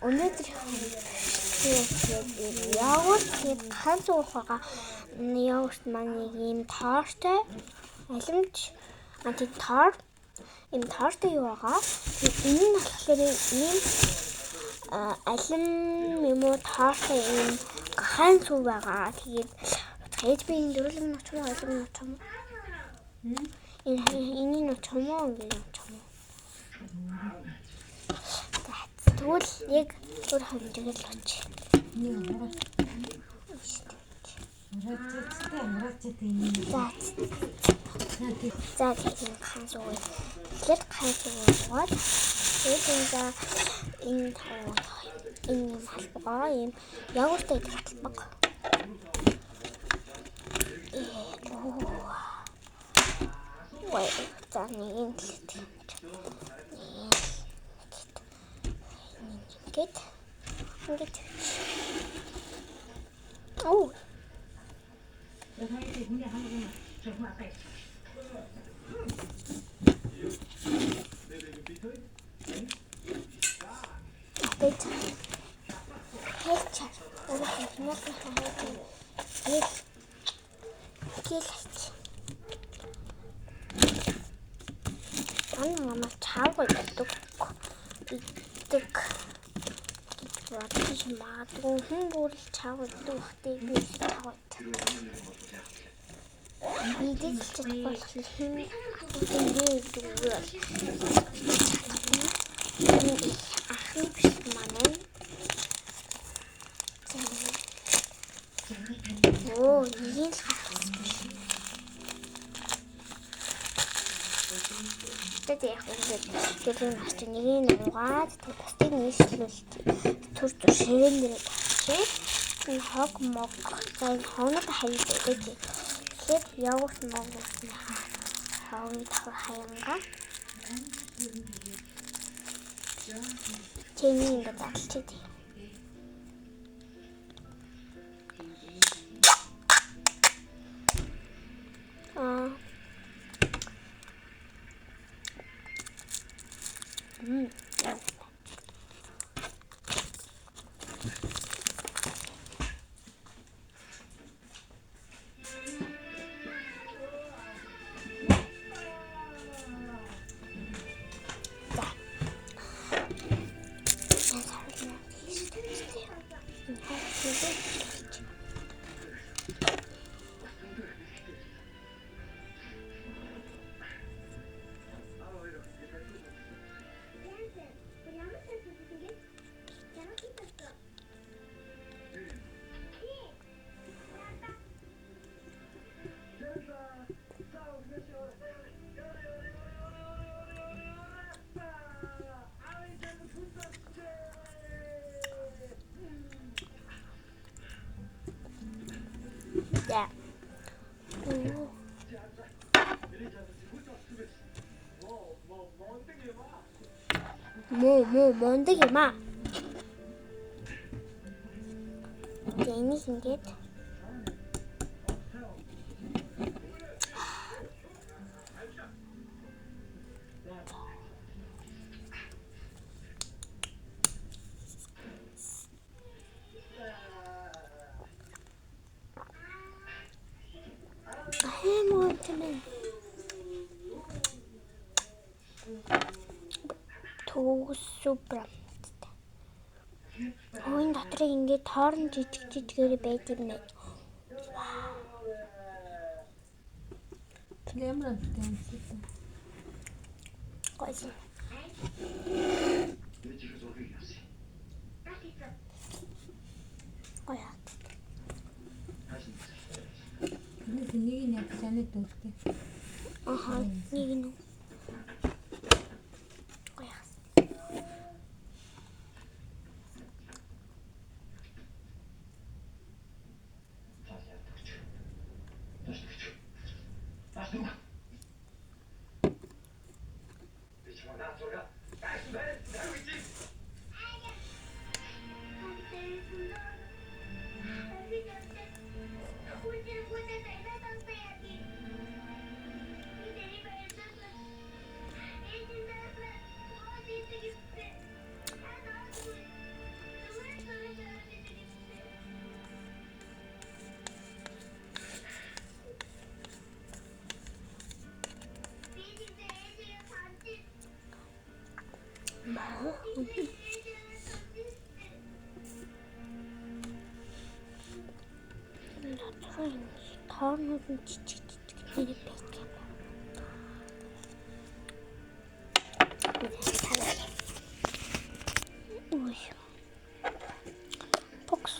өнөөдөр яавал тэгээд ганц уухага яавал маань нэг юм таартай алимж тэгээд таар юм таартай юу байгаа. Тэгээд энэ нь болохоор ийм алим юм уу таартай ийм ганц уу байгаа. Тэгээд ээж би энэ дөрвөлм ночмоо алим ночмоо. Энэ ночмоо ингэ ночмоо. Тэгвэл яг өөр хэмжээгээр л очив. За тийм ханс уу. Тэгэхэд ханс уугаад энэ халбага юм ягууртай халбага. Ой, за нэг юм ингээд. Oh. Магадгүй хүн бүр л чавд дүүхтэй би чавд. Бидэл ч болох юм. Ахын биш манай. Оо, ийм тэгээд яг үгээр нэг угаад бусдыг нийслүүлэлт төр ширээн дээр тавьчих. Энэ хог мог зай хоног хайдаг гэх. Тэгэхээр явуулт могоосны хавын хаянга. Тэний ингээд алчид. Yeah. Мондөг юм аа. Энийг ингээд супер. Ой, дотроо ингээд тоорн жижиггээр байд юм байна. Ямар амттай. Гойсон. Гоёа. Нэг нь яг санаа дүүртэй. Аха, нэг нь. Тоорнууд нь жижиг нэр байдаг. Ой. Бокс.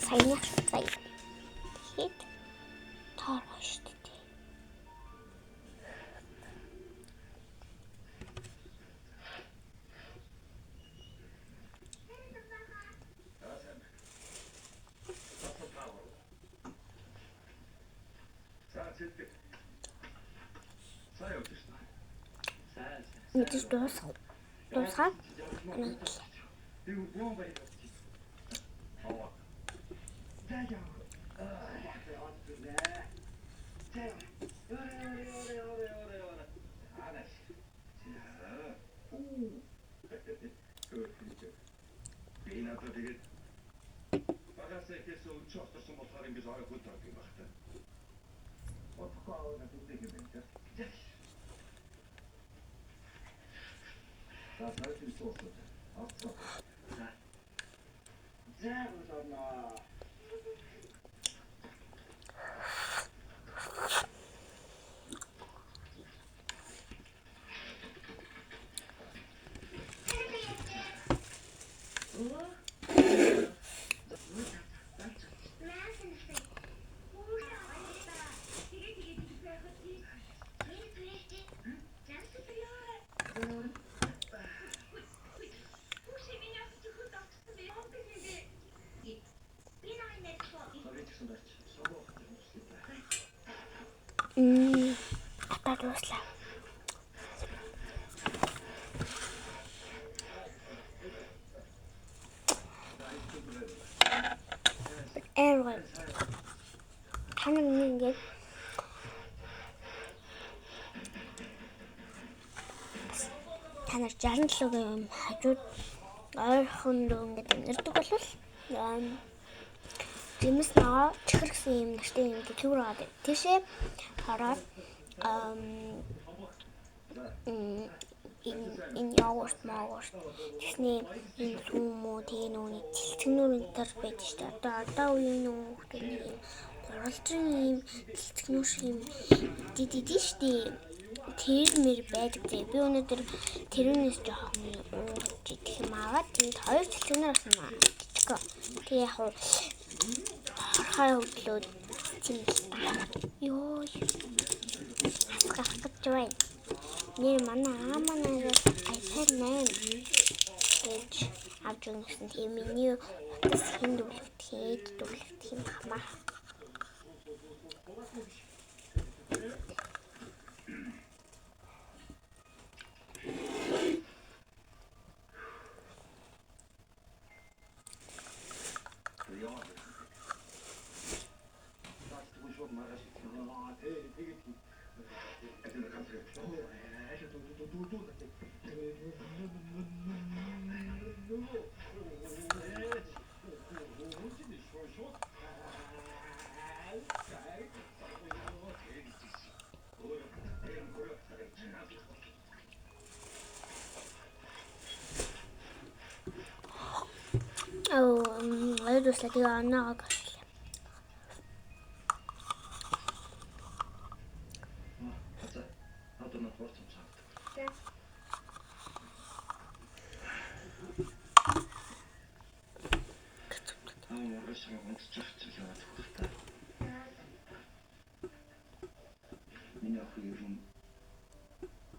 Сайн хит таарах шүү дээ. Мэдээж дуусгаад Би надад тэгээд багаас ихээс өнч осторсон болохоор ингэж орой хөд ордог юм байна та. Отгоо надад үгүй юм байна. За сайхан соосоо. Авцаа. Заагуулна. Атаа дуслаа. Anyway. Таныг ингээд танаар 67-гийн хажууд ойрхон дөө ингээд амьддаг болвол Жимс наа чихэрсэн юм наштай юм төвөр аваад тийшээ хараад энэ явуулт маавуулт тэсний энэ сүмүү тийм нүуний тэлцэгнүүрийн төр байдаг шүү дээ. Одоо үеийн хүмүүс нэг юм гурвалжин юм тэлцэгнүүр шиг юм дидий шүү дээ. Тэр мэр байдаг дээ. Би өнөөдөр тэрнээс жоохон ууж идэх юм аваад тэнд хоёр тэлцэгнүүр авсан маа. Тэгээ яг хай хөдлөөд тийм ёо хасгах гэж байна. Нэр манай ааманаас iPad 8 гэж авч өгсөн. Тийм миний утас хин дүүлэгдэх юм хамаа. Ayo lagi anak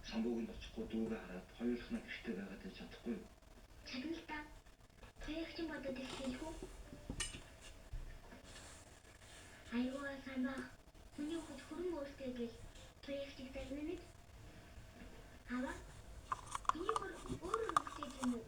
самбуугийн очихгүй дүүгээ хараад хоёулахнаа гэртээ байгаад байж чадахгүй юу? Чагналтай. Хоёрч юм бодоод ирэх үү? Айгуу сайн ба. Хүний хөл хөрөн өөртөө гэж хоёрчиг загнана мэд. Хава? Миний бүр өөр үстэй юм уу?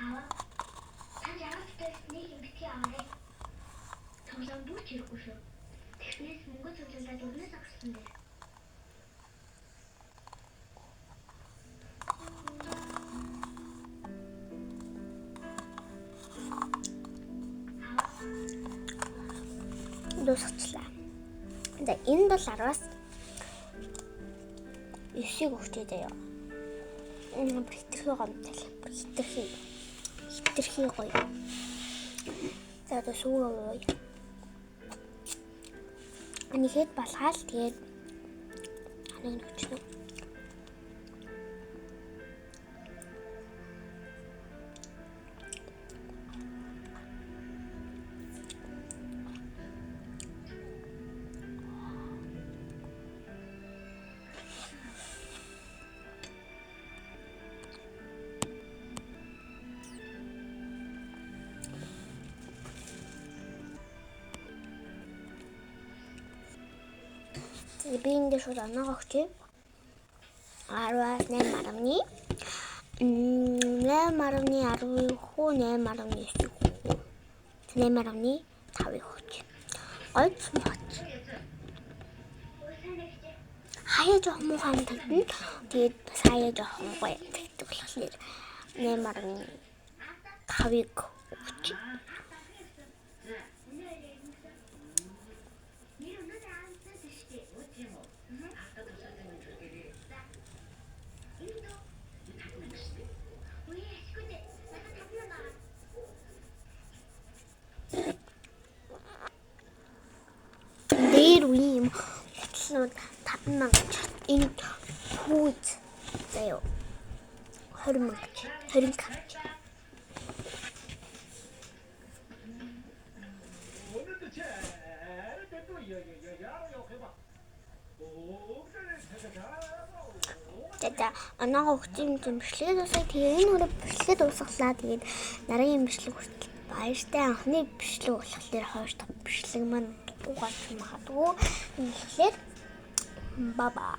Хава? Тажа. аваарай. Тоглоом бүр ч хэрэггүй шүү. Тэгснээс мөнгө цуглуулаад өрнөөс агсан дээр. Дуусчихлаа. За энэ бол 10-аас 9-ийг өгчээ заяа. Энэ хитрхи гомдол. Хитрхи гоё. За төсөө. Анихэд балгаал тэгээд аниг нүчнэ. Би энэ шууд оноогоо өгчээ. 10-аас 8.9 хүү 8.9 хүү 8.5 хөөч. Гойц моч. Хаяа жоохон муухай мэдэн. Тэгээд хаяа жоохон гоё тэгдэг болохоор 8.5-ыг өгч. Дээр үе юм. Хөтлөөд 5,000 энэ пүүз заяа 20,000 кавч. За оноогоо өгсөн бичлэгээ дуусах. Тэгээ энэ үрэ бичлэгээ дуусгалаа. Тэгээд дараагийн бичлэг хүртэл баяртай. Анхны бичлэг болохоор хоёр дахь бичлэг маань дугаарч магадгүй. Тэгэхээр бай бай.